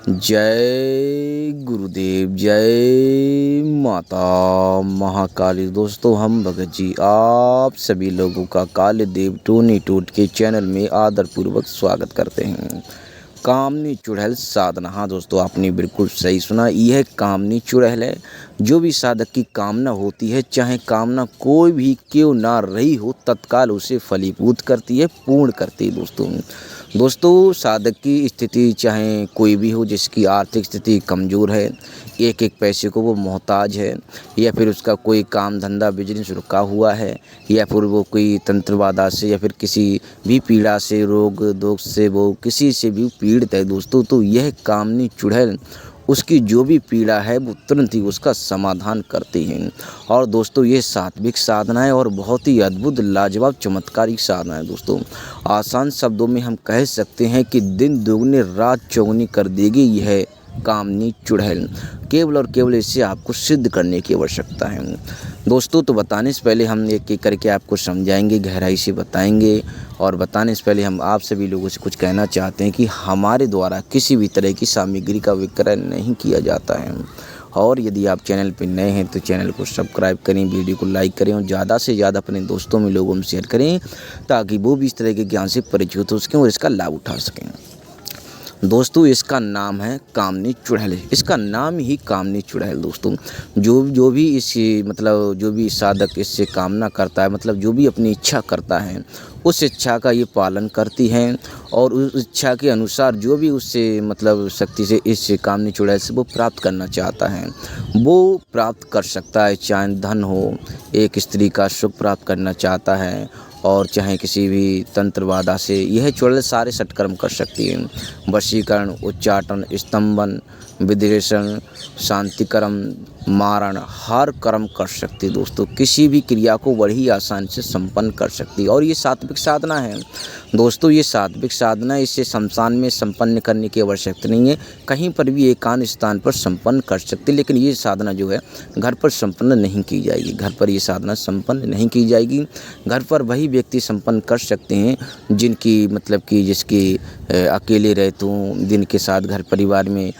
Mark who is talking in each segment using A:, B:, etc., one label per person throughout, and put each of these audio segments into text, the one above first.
A: जय गुरुदेव, जय माता महाकाली। दोस्तों, हम भगत जी आप सभी लोगों का काले देव टोनी टूट के चैनल में आदरपूर्वक स्वागत करते हैं। कामनी चुड़ैल साधना। हाँ दोस्तों, आपने बिल्कुल सही सुना। यह कामनी चुड़ैल है। जो भी साधक की कामना होती है, चाहे कामना कोई भी क्यों ना रही हो, तत्काल उसे फलीभूत करती है, पूर्ण करती है। दोस्तों साधक की स्थिति चाहे कोई भी हो, जिसकी आर्थिक स्थिति कमज़ोर है, एक एक पैसे को वो मोहताज है, या फिर उसका कोई काम धंधा बिजनेस रुका हुआ है, या फिर वो कोई तंत्रवादा से या फिर किसी भी पीड़ा से, रोग दोष से वो किसी से भी पीड़ित है दोस्तों, तो यह कामनी चुड़ैल उसकी जो भी पीड़ा है वो तुरंत ही उसका समाधान करती हैं। और दोस्तों, ये सात्विक साधना है और बहुत ही अद्भुत लाजवाब चमत्कारिक साधना है। दोस्तों, आसान शब्दों में हम कह सकते हैं कि दिन दोगुनी रात चौगुनी कर देगी यह कामनी चुड़ैल। केवल और केवल इसे आपको सिद्ध करने की आवश्यकता है। दोस्तों, तो बताने से पहले हम एक एक करके आपको समझाएंगे, गहराई से बताएंगे। और बताने से पहले हम आप सभी लोगों से कुछ कहना चाहते हैं कि हमारे द्वारा किसी भी तरह की सामग्री का विक्रय नहीं किया जाता है। और यदि आप चैनल पर नए हैं तो चैनल को सब्सक्राइब करें, वीडियो को लाइक करें और ज़्यादा से ज़्यादा अपने दोस्तों में लोगों में शेयर करें, ताकि वो भी इस तरह के ज्ञान से परिचित हो सकें और इसका लाभ उठा सकें। दोस्तों, इसका नाम है कामनी चुड़ैल। इसका नाम ही कामनी चुड़ैल। दोस्तों, जो भी जो भी साधक इससे कामना करता है, मतलब जो भी अपनी इच्छा करता है, उस इच्छा का ये पालन करती हैं। और उस इच्छा के अनुसार जो भी उससे शक्ति से इस कामनी चुड़ैल से वो प्राप्त करना चाहता है, वो प्राप्त कर सकता है। चाहे धन हो, एक स्त्री का सुख प्राप्त करना चाहता है, और चाहे किसी भी तंत्रवादा से, यह चुड़ैल सारे सत्कर्म कर सकती है। वशीकरण, उच्चाटन, स्तंभन, विदेशन, शांतिकर्म, मारण, हर कर्म कर सकती है। दोस्तों, किसी भी क्रिया को बड़ी आसानी से संपन्न कर सकती है। और ये सात्विक साधना है। दोस्तों, ये सात्विक साधना, इसे शमशान में संपन्न करने की आवश्यकता नहीं है, कहीं पर भी एकांत स्थान पर संपन्न कर सकते। लेकिन ये साधना जो है घर पर संपन्न नहीं की जाएगी। घर पर ये साधना संपन्न नहीं की जाएगी। घर पर वही व्यक्ति संपन्न कर सकते हैं जिनकी जिसके अकेले रहते हों, जिनके साथ घर परिवार में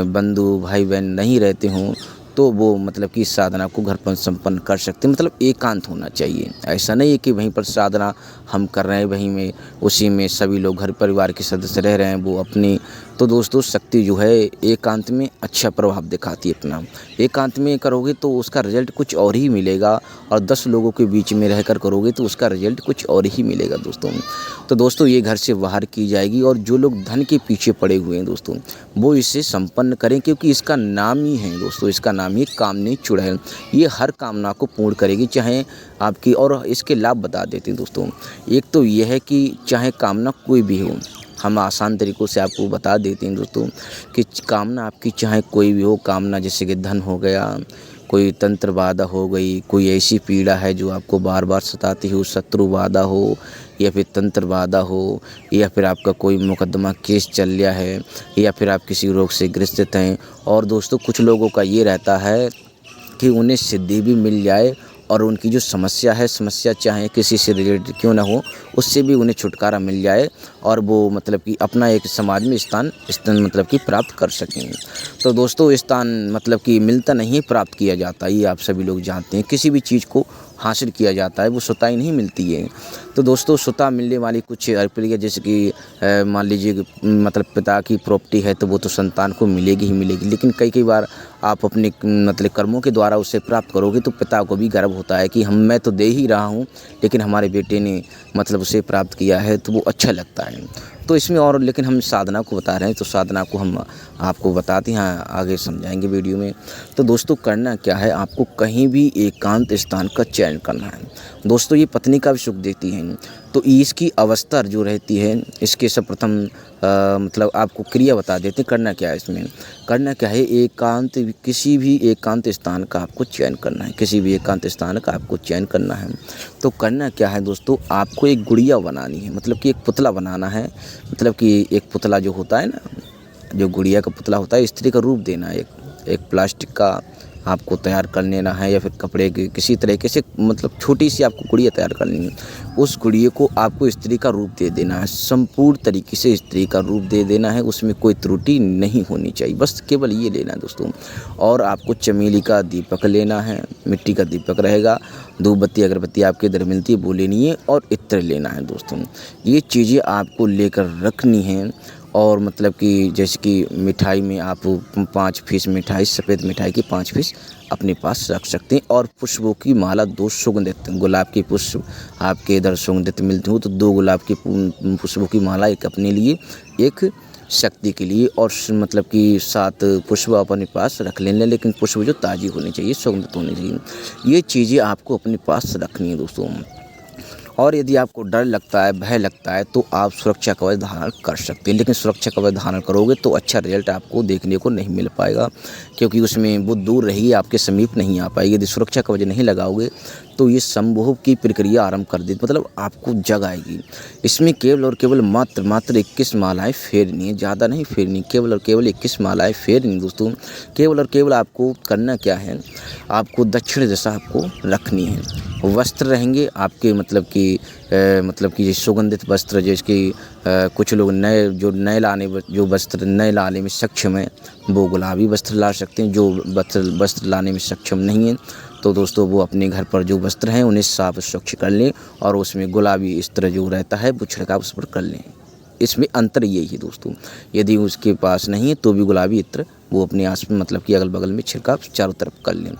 A: बंधु भाई बहन नहीं रहते हों, तो वो इस साधना को घर पर संपन्न कर सकते हैं। एकांत होना चाहिए। ऐसा नहीं है कि वहीं पर साधना हम कर रहे हैं, वहीं में उसी में सभी लोग घर परिवार के सदस्य रह रहे हैं वो अपनी। तो दोस्तों, शक्ति जो है एकांत में अच्छा प्रभाव दिखाती है अपना। एकांत में करोगे तो उसका रिजल्ट कुछ और ही मिलेगा, और 10 लोगों के बीच में रहकर करोगे तो उसका रिजल्ट कुछ और ही मिलेगा। दोस्तों, ये घर से बाहर की जाएगी। और जो लोग धन के पीछे पड़े हुए हैं दोस्तों, वो इसे संपन्न करें, क्योंकि इसका नाम ही है दोस्तों, इसका नाम ही कामनी चुड़ैल। ये हर कामना को पूर्ण करेगी, चाहे आपकी। और इसके लाभ बता देते हैं दोस्तों। एक तो यह है कि चाहे कामना कोई भी हो, हम आसान तरीक़ों से आपको बता देते हैं दोस्तों कि कामना आपकी चाहे कोई भी हो। कामना जैसे कि धन हो गया, कोई तंत्र बाधा हो गई, कोई ऐसी पीड़ा है जो आपको बार बार सताती हो, शत्रु बाधा हो, या फिर तंत्र बाधा हो, या फिर आपका कोई मुकदमा केस चल रहा है, या फिर आप किसी रोग से ग्रसित हैं। और दोस्तों, कुछ लोगों का ये रहता है कि उन्हें सिद्धि भी मिल जाए, और उनकी जो समस्या चाहे किसी से रिलेटेड क्यों ना हो, उससे भी उन्हें छुटकारा मिल जाए, और वो कि अपना एक समाज में स्थान प्राप्त कर सकें। तो दोस्तों, स्थान कि मिलता नहीं है, प्राप्त किया जाता है। ये आप सभी लोग जानते हैं। किसी भी चीज़ को हासिल किया जाता है, वो स्वतः ही नहीं मिलती है। तो दोस्तों, स्वतः मिलने वाली कुछ प्रक्रिया, जैसे कि मान लीजिए पिता की प्रॉपर्टी है, तो वो तो संतान को मिलेगी ही मिलेगी। लेकिन कई बार आप अपने कर्मों के द्वारा उसे प्राप्त करोगे, तो पिता को भी गर्व होता है कि मैं तो दे ही रहा हूँ, लेकिन हमारे बेटे ने उसे प्राप्त किया है, तो वो अच्छा लगता है। तो इसमें और, लेकिन हम साधना को बता रहे हैं, तो साधना को हम आपको बताते हैं, आगे समझाएंगे वीडियो में। तो दोस्तों, करना क्या है, आपको कहीं भी एकांत स्थान का चयन करना है। दोस्तों, ये पत्नी का भी सुख देती है, तो इसकी अवस्था जो रहती है, इसके सर्वप्रथम आपको क्रिया बता देते हैं। करना क्या है, इसमें करना क्या है, किसी भी एकांत स्थान का आपको चयन करना है। किसी भी एकांत स्थान का आपको चयन करना है। तो करना क्या है दोस्तों, आपको एक गुड़िया बनानी है, कि एक पुतला बनाना है। एक पुतला जो होता है ना, जो गुड़िया का पुतला होता है, स्त्री का रूप देना है एक प्लास्टिक का आपको तैयार कर लेना है या फिर कपड़े के किसी तरीके से मतलब छोटी सी आपको गुड़िया तैयार कर लेनी है। उस गुड़िया को आपको स्त्री का रूप दे देना है, संपूर्ण तरीके से स्त्री का रूप दे देना है, उसमें कोई त्रुटि नहीं होनी चाहिए, बस केवल ये लेना है दोस्तों। और आपको चमेली का दीपक लेना है, मिट्टी का दीपक रहेगा, धूपबत्ती अगरबत्ती आपके इधर मिलती है वो लेनी है, और इत्र लेना है दोस्तों। ये चीज़ें आपको लेकर रखनी हैं। और मतलब कि जैसे कि मिठाई में आप 5 पीस मिठाई, सफ़ेद मिठाई की 5 पीस अपने पास रख सकते हैं। और पुष्पों की माला 2 सुगंधित गुलाब के पुष्प आपके इधर सुगंधित मिलते हो तो 2 गुलाब के पुष्पों की माला, एक अपने लिए, एक शक्ति के लिए, और मतलब कि 7 पुष्प अपने पास रख लेना, लेकिन पुष्प जो ताज़ी होनी चाहिए, सुगंधित होनी चाहिए। ये चीज़ें आपको अपने पास रखनी है दोस्तों। और यदि आपको डर लगता है, भय लगता है, तो आप सुरक्षा कवच धारण कर सकते हैं, लेकिन सुरक्षा कवच धारण करोगे तो अच्छा रिजल्ट आपको देखने को नहीं मिल पाएगा, क्योंकि उसमें वो दूर रहेगी, आपके समीप नहीं आ पाएगी। यदि सुरक्षा कवच नहीं लगाओगे तो ये संभोग की प्रक्रिया आरंभ कर देती, मतलब आपको जग आएगी। इसमें केवल और केवल मात्र 21 मालाएँ फेरनी है, ज़्यादा नहीं फेरनी, केवल और केवल 21 मालाएँ फेरनी दोस्तों। केवल और केवल आपको करना क्या है, आपको दक्षिण दिशा आपको रखनी है। वस्त्र रहेंगे आपके मतलब कि सुगंधित वस्त्र, जैसे कि कुछ लोग जो वस्त्र नए लाने में सक्षम हैं वो गुलाबी वस्त्र ला सकते हैं। जो वस्त्र लाने में सक्षम नहीं है तो दोस्तों वो अपने घर पर जो वस्त्र हैं उन्हें साफ स्वच्छ कर लें और उसमें गुलाबी इत्र जो रहता है वो छिड़काव उस पर कर लें। इसमें अंतर यही है दोस्तों। यदि उसके पास नहीं है तो भी गुलाबी इत्र वो अपने आस मतलब कि अगल बगल में छिड़काव चारों तरफ कर लें।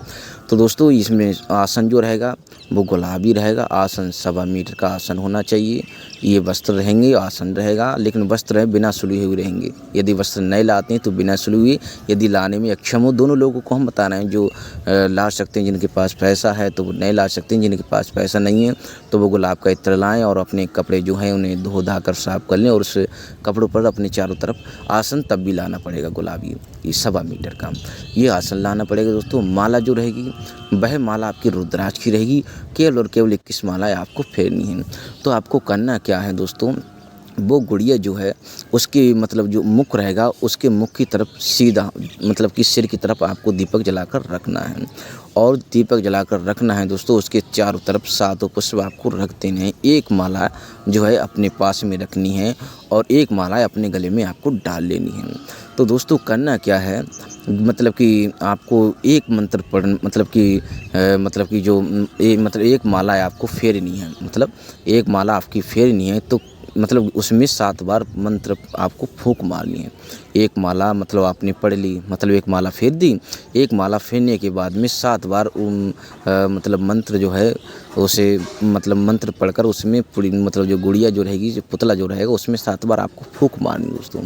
A: तो दोस्तों इसमें आसन जो रहेगा वो गुलाबी रहेगा। आसन 1.25 मीटर का आसन होना चाहिए। ये वस्त्र रहेंगे, आसन रहेगा, लेकिन वस्त्र बिना सिले हुए रहेंगे। यदि वस्त्र नए लाते हैं तो बिना सिले हुए, यदि लाने में अक्षम हो, दोनों लोगों को हम बता रहे हैं। जो ला सकते हैं, जिनके पास पैसा है तो वो नए ला सकते हैं, जिनके पास पैसा नहीं है तो वो गुलाब का इत्र लाएँ और अपने कपड़े जो हैं उन्हें धो धा कर साफ कर लें और उस कपड़ों पर अपने चारों तरफ आसन तब भी लाना पड़ेगा गुलाबी, ये 1.25 मीटर का ये आसन लाना पड़ेगा दोस्तों। माला जो रहेगी वह माला आपकी रुद्राक्ष की रहेगी। केवल और केवल 21 मालाएं आपको फेरनी है। तो आपको करना क्या है दोस्तों, वो गुड़िया जो है उसके मतलब जो मुख रहेगा उसके मुख की तरफ सीधा मतलब कि सिर की तरफ आपको दीपक जलाकर रखना है और दीपक जलाकर रखना है दोस्तों। उसके चारों तरफ 7 पुष्प आपको रख देने हैं। एक माला जो है अपने पास में रखनी है और एक माला अपने गले में आपको डाल लेनी है। तो दोस्तों करना क्या है, मतलब कि आपको एक मंत्र पढ़ मतलब कि जो एक माला आपको फेरनी है, मतलब एक माला आपकी फेरनी है तो मतलब उसमें 7 बार मंत्र आपको फूंक मारनी है। एक माला मतलब आपने पढ़ ली, मतलब एक माला फेर दी। एक माला फेरने के बाद में 7 बार मतलब मंत्र जो है उसे मतलब मंत्र पढ़कर उसमें पूरी मतलब जो गुड़िया जो रहेगी, जो पुतला जो रहेगा उसमें 7 बार आपको फूंक मारनी है दोस्तों।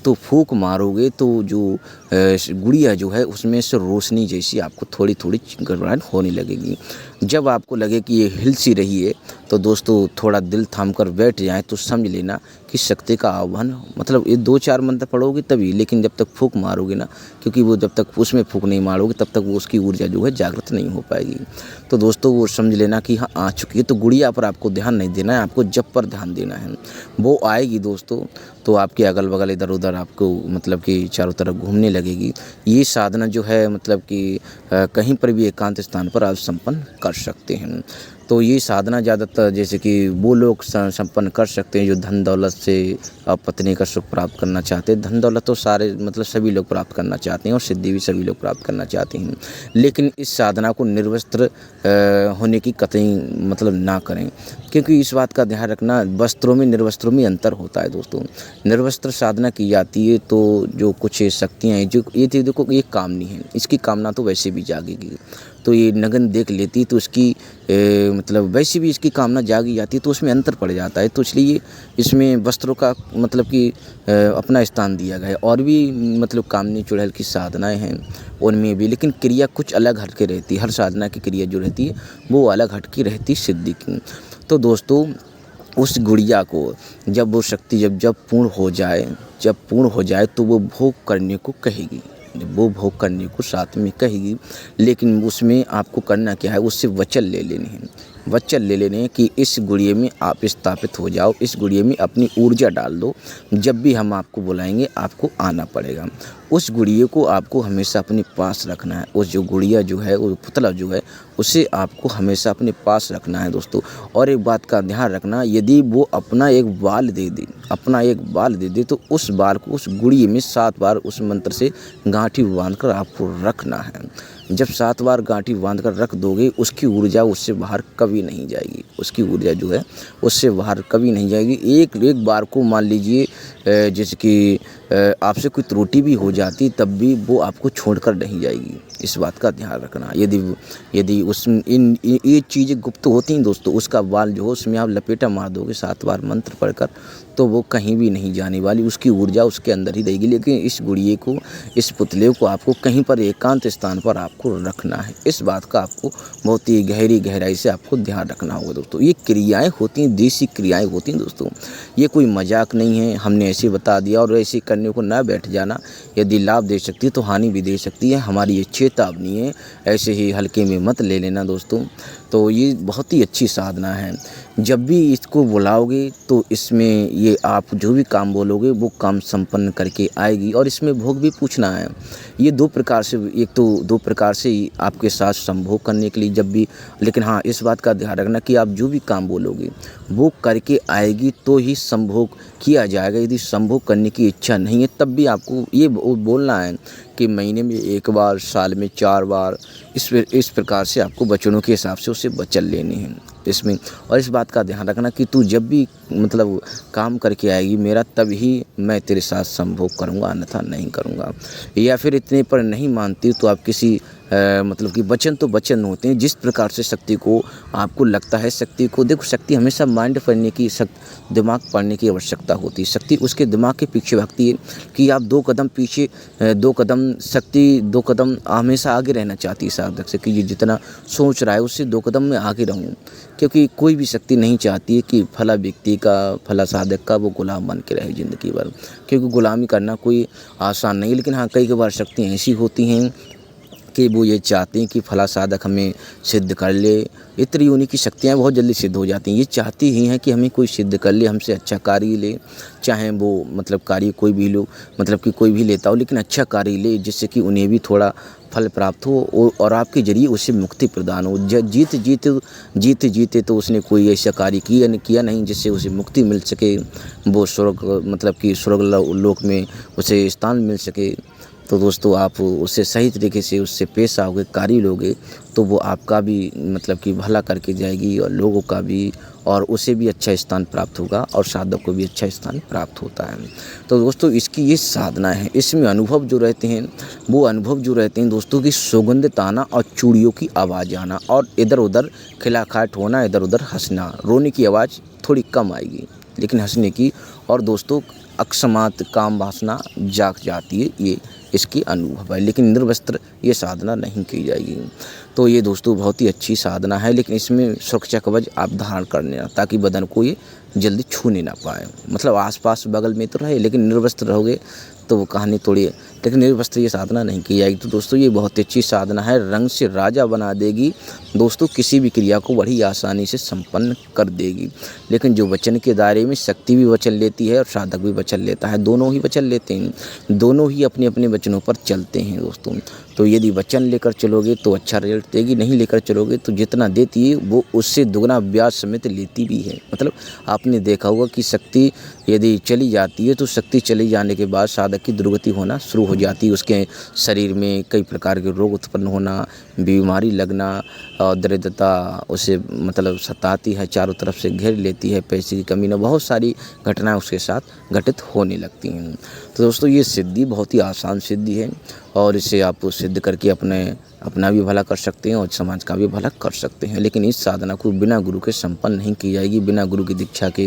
A: तो फूंक मारोगे तो जो गुड़िया जो है उसमें से रोशनी जैसी आपको थोड़ी थोड़ी गड़बड़ाहट होने लगेगी। जब आपको लगे कि ये हिल सी रही है तो दोस्तों थोड़ा दिल थाम कर बैठ जाए तो समझ लेना कि शक्ति का आह्वान, मतलब ये 2-4 मंत्र पढ़ोगे तभी, लेकिन जब तक फूंक मारोगे ना, क्योंकि वो जब तक उसमें फूंक नहीं मारोगे तब तक वो उसकी ऊर्जा जो है जागृत नहीं हो पाएगी। तो दोस्तों वो समझ लेना कि हाँ आ चुकी है। तो गुड़िया पर आपको ध्यान नहीं देना है, आपको जप पर ध्यान देना है। वो आएगी दोस्तों तो आपके अगल बगल इधर उधर आपको मतलब कि चारों तरफ घूमने लगेगी। ये साधना जो है मतलब कि कहीं पर भी एकांत स्थान पर आप संपन्न कर सकते हैं। तो ये साधना ज़्यादातर जैसे कि वो लोग संपन्न कर सकते हैं जो धन दौलत से पत्नी का सुख प्राप्त करना चाहते हैं। धन दौलत तो सारे मतलब सभी लोग प्राप्त करना चाहते हैं और सिद्धि भी सभी लोग प्राप्त करना चाहते हैं, लेकिन इस साधना को निर्वस्त्र होने की कतई मतलब ना करें, क्योंकि इस बात का ध्यान रखना वस्त्रों में निर्वस्त्रों में अंतर होता है दोस्तों। निर्वस्त्र साधना की जाती है तो जो कुछ शक्तियाँ हैं जो ये देखो ये कामनी है, इसकी कामना तो वैसे भी जागेगी। तो ये नगन देख लेती तो उसकी मतलब वैसे भी इसकी कामना जागी जाती है तो उसमें अंतर पड़ जाता है। तो इसलिए इसमें वस्त्रों का मतलब कि अपना स्थान दिया गया है। और भी मतलब कामनी चुड़ैल की साधनाएं हैं उनमें भी, लेकिन क्रिया कुछ अलग हटके रहती है। हर साधना की क्रिया जो रहती है वो अलग हटकी रहती है सिद्धि की। तो दोस्तों उस गुड़िया को जब वो शक्ति जब पूर्ण हो जाए तो वो भोग करने को कहेगी, वो भोग करने को साथ में कहेगी। लेकिन उसमें आपको करना क्या है, उससे वचन ले लेने हैं। वचन ले लेने हैं कि इस गुड़िये में आप स्थापित हो जाओ, इस गुड़िये में अपनी ऊर्जा डाल दो। जब भी हम आपको बुलाएंगे आपको आना पड़ेगा। उस गुड़िये को आपको हमेशा अपने पास रखना है। उस जो गुड़िया जो है, वो पुतला जो है, उसे आपको हमेशा अपने पास रखना है दोस्तों। और एक बात का ध्यान रखना, यदि वो अपना एक बाल दे दे तो उस बाल को उस गुड़िये में 7 बार उस मंत्र से गांठी बांधकर आपको रखना है। जब 7 बार गांठी बांधकर रख दोगे, उसकी ऊर्जा उससे बाहर कभी नहीं जाएगी। उसकी ऊर्जा जो है उससे बाहर कभी नहीं जाएगी। एक बार को मान लीजिए जैसे कि आपसे कोई त्रुटि भी हो जाती, तब भी वो आपको छोड़कर नहीं जाएगी। इस बात का ध्यान रखना। यदि ये चीज़ें गुप्त होती हैं दोस्तों, उसका बाल जो हो उसमें आप लपेटा मार दोगे 7 बार मंत्र पढ़कर, तो वो कहीं भी नहीं जाने वाली, उसकी ऊर्जा उसके अंदर ही रहेगी। लेकिन इस गुड़िये को, इस पुतले को आपको कहीं पर एकांत स्थान पर आपको रखना है। इस बात का आपको बहुत ही गहराई से आपको ध्यान रखना होगा दोस्तों। ये क्रियाएं होती हैं, देसी क्रियाएं होती हैं दोस्तों, ये कोई मजाक नहीं है। हमने ऐसे बता दिया और ऐसे करने को ना बैठ जाना। यदि लाभ दे सकती है तो हानि भी दे सकती है, हमारी ये चेतावनी है। ऐसे ही हल्के में मत ले लेना दोस्तों। तो ये बहुत ही अच्छी साधना है। जब भी इसको बुलाओगे तो इसमें ये आप जो भी काम बोलोगे वो काम संपन्न करके आएगी। और इसमें भोग भी पूछना है। ये 2 प्रकार से, एक तो 2 प्रकार से ही आपके साथ संभोग करने के लिए जब भी, लेकिन हाँ इस बात का ध्यान रखना कि आप जो भी काम बोलोगे वो करके आएगी तो ही संभोग किया जाएगा। यदि संभोग करने की इच्छा नहीं है तब भी आपको ये बोलना है कि महीने में 1 बार, साल में 4 बार, इस प्रकार से आपको वचनों के हिसाब से उससे वचन लेने हैं इसमें। और इस बात का ध्यान रखना कि तू जब भी मतलब काम करके आएगी मेरा, तब ही मैं तेरे साथ संभोग करूँगा, अन्यथा नहीं करूँगा। या फिर इतने पर नहीं मानती तो आप किसी मतलब कि वचन तो वचन होते हैं। जिस प्रकार से शक्ति को आपको लगता है, शक्ति को देखो, शक्ति हमेशा माइंड पढ़ने की, दिमाग पढ़ने की आवश्यकता होती है। शक्ति उसके दिमाग के पीछे भागती है कि आप 2 कदम पीछे, 2 कदम, शक्ति 2 कदम हमेशा आगे रहना चाहती है साधक से, कि ये जितना सोच रहा है उससे 2 कदम में आगे रहूँ। क्योंकि कोई भी शक्ति नहीं चाहती है कि फला व्यक्ति का, फला साधक का वो गुलाम बन के रहे ज़िंदगी भर, क्योंकि गुलामी करना कोई आसान नहीं है। लेकिन हाँ कई बार शक्तियाँ ऐसी होती हैं कि वो ये चाहते हैं कि फला साधक हमें सिद्ध कर ले। ये त्रियोनि की शक्तियाँ बहुत जल्दी सिद्ध हो जाती हैं। ये चाहती ही हैं कि हमें कोई सिद्ध कर ले, हमसे अच्छा कार्य ले, चाहे वो मतलब कार्य कोई भी लो, मतलब कि कोई भी लेता हो, लेकिन अच्छा कार्य ले जिससे कि उन्हें भी थोड़ा फल प्राप्त हो और आपके जरिए उसे मुक्ति प्रदान हो। जीते तो उसने कोई ऐसा कार्य किया नहीं जिससे उसे मुक्ति मिल सके, वो स्वर्ग, मतलब कि स्वर्ग लोक में उसे स्थान मिल सके। तो दोस्तों आप उससे सही तरीके से उससे पेश आओगे, कार्य लोगे, तो वो आपका भी मतलब कि भला करके जाएगी और लोगों का भी, और उसे भी अच्छा स्थान प्राप्त होगा और साधक को भी अच्छा स्थान प्राप्त होता है। तो दोस्तों इसकी ये साधना है। इसमें अनुभव जो रहते हैं, वो अनुभव जो रहते हैं दोस्तों की सुगंधित आना और चूड़ियों की आवाज़ आना और इधर उधर खिलाखाट होना, इधर उधर हंसना। रोने की आवाज़ थोड़ी कम आएगी लेकिन हंसने की, और दोस्तों अकस्मात काम वासना जाग जाती है, ये इसकी अनुभव है। लेकिन निर्वस्त्र ये साधना नहीं की जाएगी। तो ये दोस्तों बहुत ही अच्छी साधना है, लेकिन इसमें सुरक्षा कवच आप धारण कर लेना ताकि बदन को ये जल्दी छूने ना पाए। मतलब आसपास बगल में तो रहे, लेकिन निर्वस्त्र रहोगे तो वो कहानी थोड़ी है। लेकिन निर्वस्त्र ये साधना नहीं की जाएगी। तो दोस्तों ये बहुत अच्छी साधना है, रंग से राजा बना देगी दोस्तों, किसी भी क्रिया को बड़ी आसानी से संपन्न कर देगी। लेकिन जो वचन के दायरे में, शक्ति भी वचन लेती है और साधक भी वचन लेता है, दोनों ही वचन लेते हैं, दोनों ही अपने अपने वचनों पर चलते हैं दोस्तों। तो यदि वचन लेकर चलोगे तो अच्छा रिजल्ट देगी, नहीं लेकर चलोगे तो जितना देती है वो उससे दुगना ब्याज समेत लेती भी है। मतलब आपने देखा होगा कि शक्ति यदि चली जाती है तो शक्ति चली जाने के बाद साधक की दुर्गति होना शुरू हो जाती है। उसके शरीर में कई प्रकार के रोग उत्पन्न होना, बीमारी लगना और दरिद्रता उसे मतलब सताती है, चारों तरफ से घेर लेती है, पैसे की कमी न, बहुत सारी घटनाएं उसके साथ घटित होने लगती हैं। तो दोस्तों ये सिद्धि बहुत ही आसान सिद्धि है और इसे आप सिद्ध करके अपना भी भला कर सकते हैं और समाज का भी भला कर सकते हैं। लेकिन इस साधना को बिना गुरु के संपन्न नहीं की जाएगी, बिना गुरु की दीक्षा के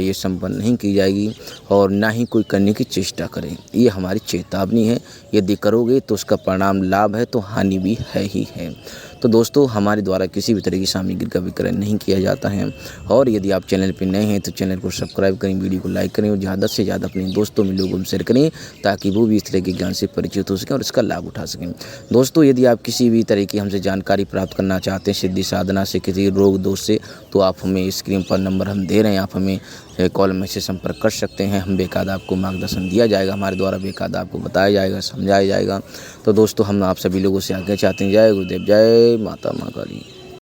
A: ये संपन्न नहीं की जाएगी और ना ही कोई करने की चेष्टा करें। ये हमारी चेतावनी है। यदि करोगे तो उसका परिणाम लाभ है तो हानि भी है ही है। तो दोस्तों हमारे द्वारा किसी भी तरह की सामग्री का विक्रय नहीं किया जाता है। और यदि आप चैनल पर नए हैं तो चैनल को सब्सक्राइब करें, वीडियो को लाइक करें और ज़्यादा से ज़्यादा अपने दोस्तों में लोगों में शेयर करें ताकि वो भी इस तरह के ज्ञान से परिचित हो सकें और इसका लाभ उठा सकें। दोस्तों यदि आप किसी भी तरह की हमसे जानकारी प्राप्त करना चाहते हैं सिद्धि साधना से, किसी रोग दोष से, तो आप हमें स्क्रीन पर नंबर हम दे रहे हैं, आप हमें कॉल मैसेज संपर्क कर सकते हैं। हम बेकायदा आपको मार्गदर्शन दिया जाएगा, हमारे द्वारा बेकायदा आपको बताया जाएगा, समझाया जाएगा। तो दोस्तों हम आप सभी लोगों से आगे चाहते हैं। जय गुरुदेव, जय माता महाकाली।